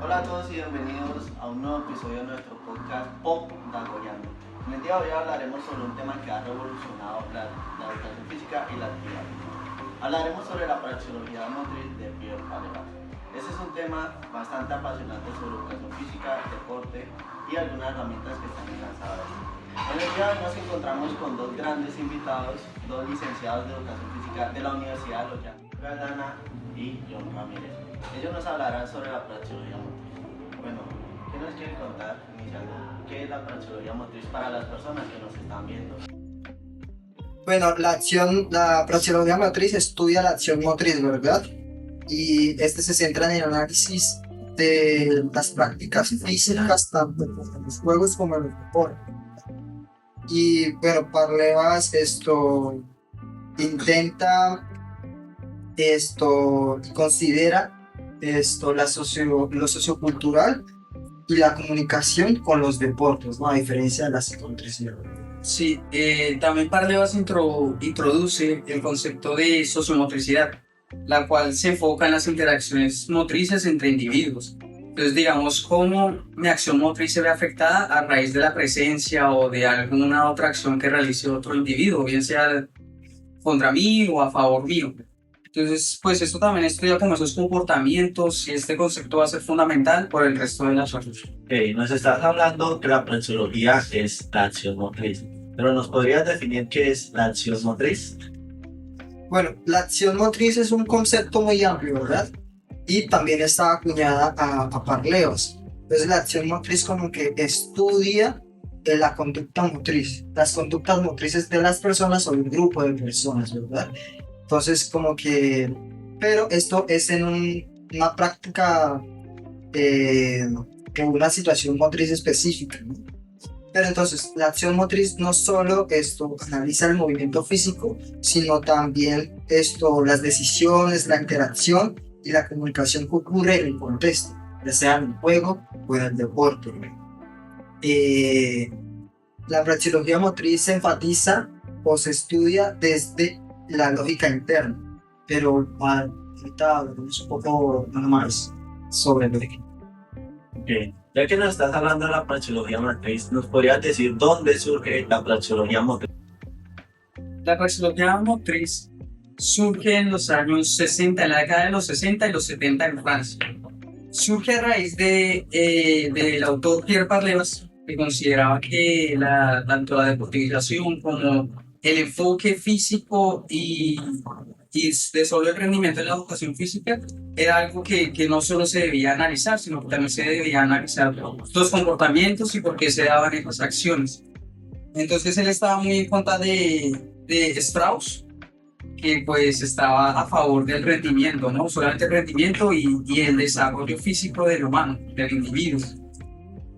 Hola a todos y bienvenidos a un nuevo episodio de nuestro podcast Pop Dagoyando. En el día de hoy hablaremos sobre un tema que ha revolucionado la educación física y la actividad física. Hablaremos sobre la praxeología motriz de Pierre Palevas. Este es un tema bastante apasionante sobre educación física, deporte y algunas herramientas que están enlazadas. En el día de hoy nos encontramos con dos grandes invitados, dos licenciados de educación física de la Universidad de Loyola, Galdana y John Ramírez. Ellos nos hablarán sobre la praxeología motriz. Bueno, ¿qué nos quieren contar iniciando? ¿Qué es la praxeología motriz para las personas que nos están viendo? Bueno, la praxeología motriz estudia la acción motriz, ¿verdad? Y este se centra en el análisis de las prácticas físicas, tanto en los juegos como en los deportes. Y bueno, Parlevas intenta y considera lo sociocultural y la comunicación con los deportes, ¿no? A diferencia de la psicomotricidad. Sí, también Parlevas introduce el concepto de sociomotricidad, la cual se enfoca en las interacciones motrices entre individuos. Entonces, digamos, cómo mi acción motriz se ve afectada a raíz de la presencia o de alguna otra acción que realice otro individuo, bien sea contra mí o a favor mío. Entonces, pues esto también estudia como esos comportamientos y este concepto va a ser fundamental por el resto de la charla. Nos estás hablando que la praxeología es la acción motriz, pero ¿nos podrías definir qué es la acción motriz? Bueno, la acción motriz es un concepto muy amplio, ¿verdad? Y también está acuñada a Parlevas. Entonces la acción motriz como que estudia la conducta motriz, las conductas motrices de las personas o de un grupo de personas, ¿verdad? Entonces como que, pero esto es en una práctica, en una situación motriz específica, ¿no? Pero entonces, la acción motriz no solo analiza el movimiento físico, sino también las decisiones, la interacción y la comunicación que ocurre en el contexto, ya sea en el juego o en el deporte. Eh, la praxeología motriz se enfatiza o se estudia desde la lógica interna, pero ahorita hablaremos un poco más sobre lógica. Ya que nos estás hablando de la praxeología motriz, ¿nos podrías decir dónde surge la praxeología motriz? La praxeología motriz surge en los años 60, en la década de los 60 y los 70 en Francia. Surge a raíz del autor Pierre Parlevas, que consideraba que tanto la deportivización como el enfoque físico y de solo el rendimiento en la educación física era algo que no solo se debía analizar, sino que también se debía analizar los comportamientos y por qué se daban esas acciones. Entonces él estaba muy en contra de Strauss, que pues estaba a favor del rendimiento, ¿no? Solamente el rendimiento y el desarrollo físico del humano, del individuo.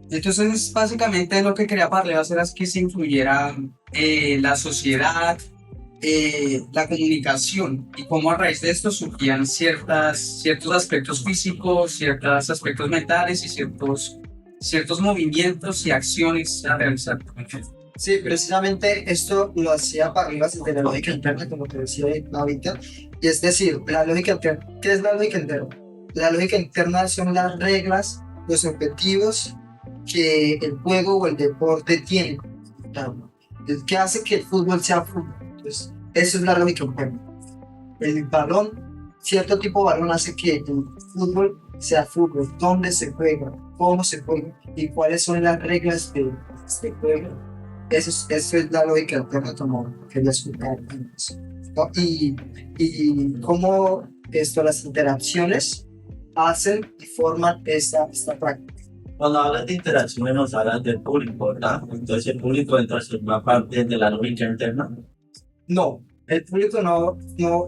Entonces, básicamente lo que quería Parlevas era que se incluyera la sociedad, la comunicación y cómo a raíz de esto surgían ciertos aspectos físicos, ciertos aspectos mentales y ciertos movimientos y acciones a realizar. Sí, precisamente esto lo hacía Parribas desde la lógica interna, como te decía ahorita. Y es decir, la lógica interna. ¿Qué es la lógica interna? La lógica interna son las reglas, los objetivos que el juego o el deporte tiene. ¿Qué hace que el fútbol sea fútbol? Entonces, eso es la lógica interna. El balón, cierto tipo de balón hace que el fútbol sea fútbol. ¿Dónde se juega? ¿Cómo se juega? ¿Y cuáles son las reglas de este juego? Eso es la lógica del tema, como quería explicar antes, ¿no? Y cómo las interacciones hacen y forman esta práctica. Cuando hablas de interacciones nos hablas del público, ¿verdad? Entonces el público entra en una parte de la lógica interna. No, el público no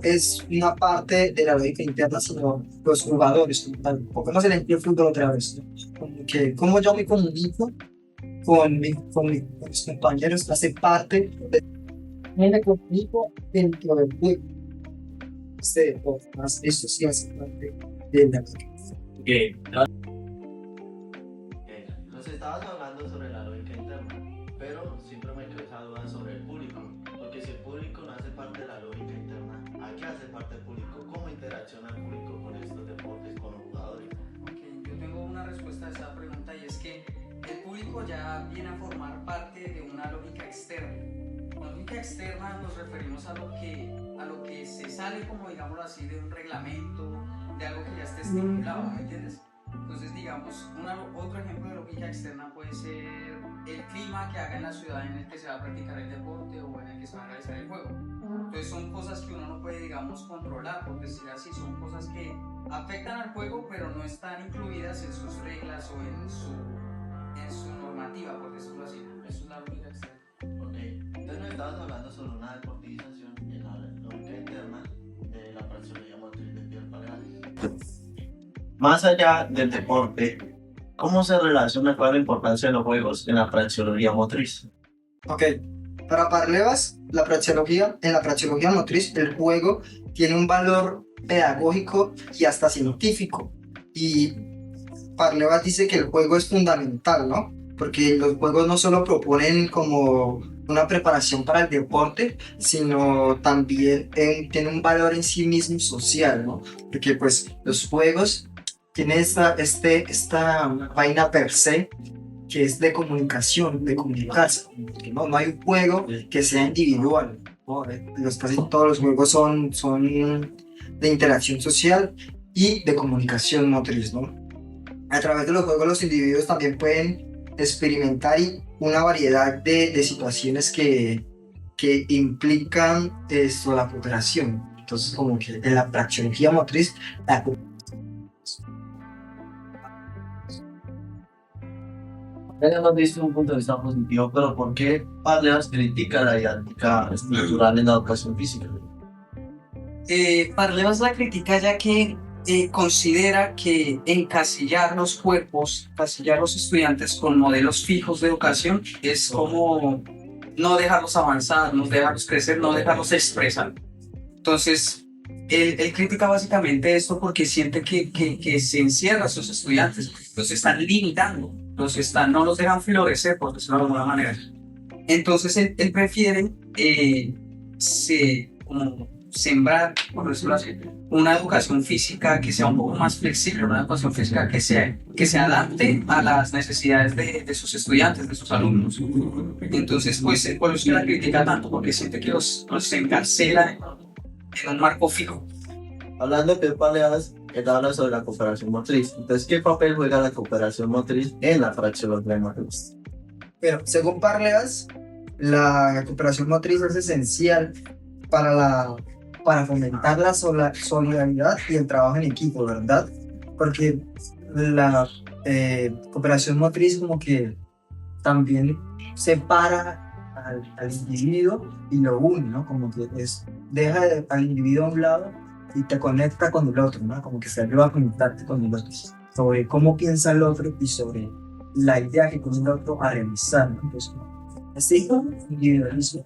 es una parte de la lógica interna, sino los jugadores. Pongamos el ejemplo del fútbol otra vez, ¿no? Como que cómo yo me comunico con mis compañeros hace parte de me comunico dentro del juego. Más eso sí hace parte de la Que nos estabas hablando sobre la lógica interna, pero siempre me quedó esa duda sobre el público, porque si el público no hace parte de la lógica interna, ¿a qué hace parte el público? ¿Cómo interacciona el público con estos deportes, con los jugadores? Yo tengo una que el público ya viene a formar parte de una lógica externa. Con lógica externa nos referimos a lo que se sale, como digámoslo así, de un reglamento, de algo que ya esté estipulado, ¿me entiendes? Entonces, digamos, otro ejemplo de lógica externa puede ser el clima que haga en la ciudad en el que se va a practicar el deporte o en el que se va a realizar el juego. Entonces son cosas que uno no puede, digamos, controlar, por decir así, son cosas que afectan al juego pero no están incluidas en sus reglas o en su normativa, por decirlo así. Eso es la lógica externa. Ok, entonces nos estabas hablando sobre una deportivización en la lógica interna de la praxeología motriz de Pierre Paleval. Más allá del deporte, ¿cómo se relaciona con la importancia de los juegos en la praxeología motriz? Ok, para Parlevas, en la praxeología motriz, el juego tiene un valor pedagógico y hasta científico. Y Parlevas dice que el juego es fundamental, ¿no? Porque los juegos no solo proponen como una preparación para el deporte, sino también tienen un valor en sí mismo social, ¿no? Porque pues los juegos tienen esta vaina per se, que es de comunicación, de comunicarse. No hay un juego que sea individual, ¿no? Casi todos los juegos son de interacción social y de comunicación motriz, ¿no? A través de los juegos los individuos también pueden experimentar una variedad de situaciones que implican la cooperación. Entonces, como que en la praxeología motriz, Ya hemos visto un punto de vista positivo, pero ¿por qué Parlevas critica la didáctica estructural en la educación física? Parlevas la critica ya que considera que encasillar los cuerpos, encasillar los estudiantes con modelos fijos de educación es como no dejarlos avanzar, no dejarlos crecer, no dejarlos expresar. Entonces, él critica básicamente esto porque siente que se encierra a sus estudiantes, los están limitando, no los dejan florecer, por decirlo de alguna manera. Entonces, él prefiere como sembrar, por decirlo así, una educación física que sea un poco más flexible, una educación física que se adapte a las necesidades de sus estudiantes, de sus alumnos. Entonces, pues, por eso la critica tanto, porque siente que los encarcela en un marco fijo. Hablando de Parlevas, él habla sobre la cooperación motriz. Entonces, ¿qué papel juega la cooperación motriz en la praxeología motriz? Pero según Parlevas, la cooperación motriz es esencial para fomentar la solidaridad y el trabajo en equipo, ¿verdad? Porque la cooperación motriz como que también separa al individuo y lo une, ¿no? Como que deja al individuo a un lado y te conecta con el otro, ¿no? Como que te ayuda a conectarte con el otro, sobre cómo piensa el otro y sobre la idea que tiene el otro a realizar, ¿no? Entonces, este individualismo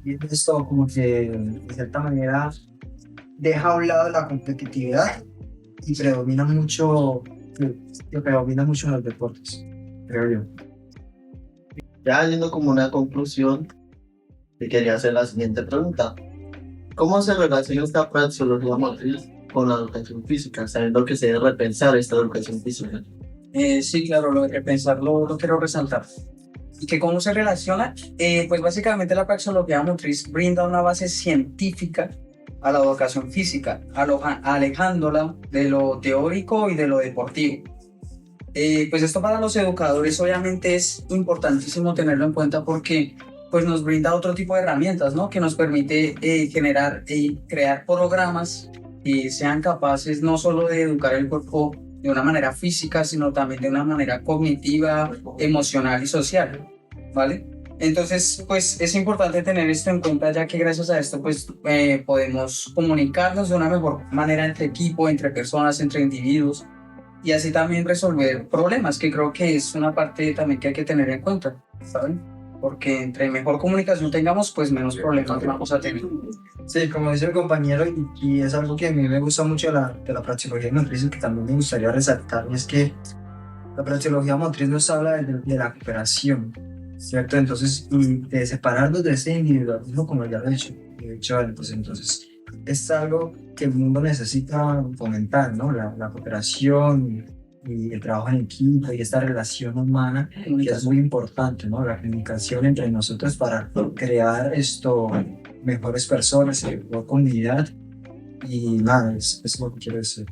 y esto como que de cierta manera deja a un lado la competitividad y predomina mucho en los deportes, creo yo. Ya yendo como una conclusión, te quería hacer la siguiente pregunta. ¿Cómo se relaciona esta praxeología motriz con la educación física, sabiendo que se debe repensar esta educación física? Sí, claro, lo de repensarlo lo quiero resaltar. ¿Y que cómo se relaciona? Pues básicamente la praxeología motriz brinda una base científica a la educación física, alejándola de lo teórico y de lo deportivo. Pues esto para los educadores obviamente es importantísimo tenerlo en cuenta porque pues nos brinda otro tipo de herramientas, ¿no? Que nos permite generar y crear programas que sean capaces no solo de educar el cuerpo de una manera física, sino también de una manera cognitiva, emocional y social, ¿vale? Entonces, pues es importante tener esto en cuenta, ya que gracias a esto, pues podemos comunicarnos de una mejor manera entre equipo, entre personas, entre individuos, y así también resolver problemas, que creo que es una parte también que hay que tener en cuenta, ¿saben? Porque entre mejor comunicación tengamos, pues menos problemas vamos a tener. Sí, como dice el compañero, y es algo que a mí me gusta mucho de la praxeología motriz y que también me gustaría resaltar, y es que la praxeología motriz nos habla de la cooperación, ¿cierto? Entonces, y de separarnos de ese individualismo, como ya lo he dicho antes. Entonces, es algo que el mundo necesita fomentar, ¿no? La cooperación y el trabajo en equipo y esta relación humana que es muy importante, ¿no? La comunicación entre nosotros para crear mejores personas, mejor comunidad y nada, es lo que quiero decir.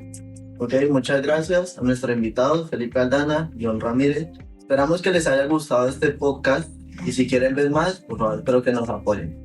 Ok, muchas gracias a nuestros invitados, Felipe Aldana y John Ramírez. Esperamos que les haya gustado este podcast y si quieren ver más, por favor, espero que nos apoyen.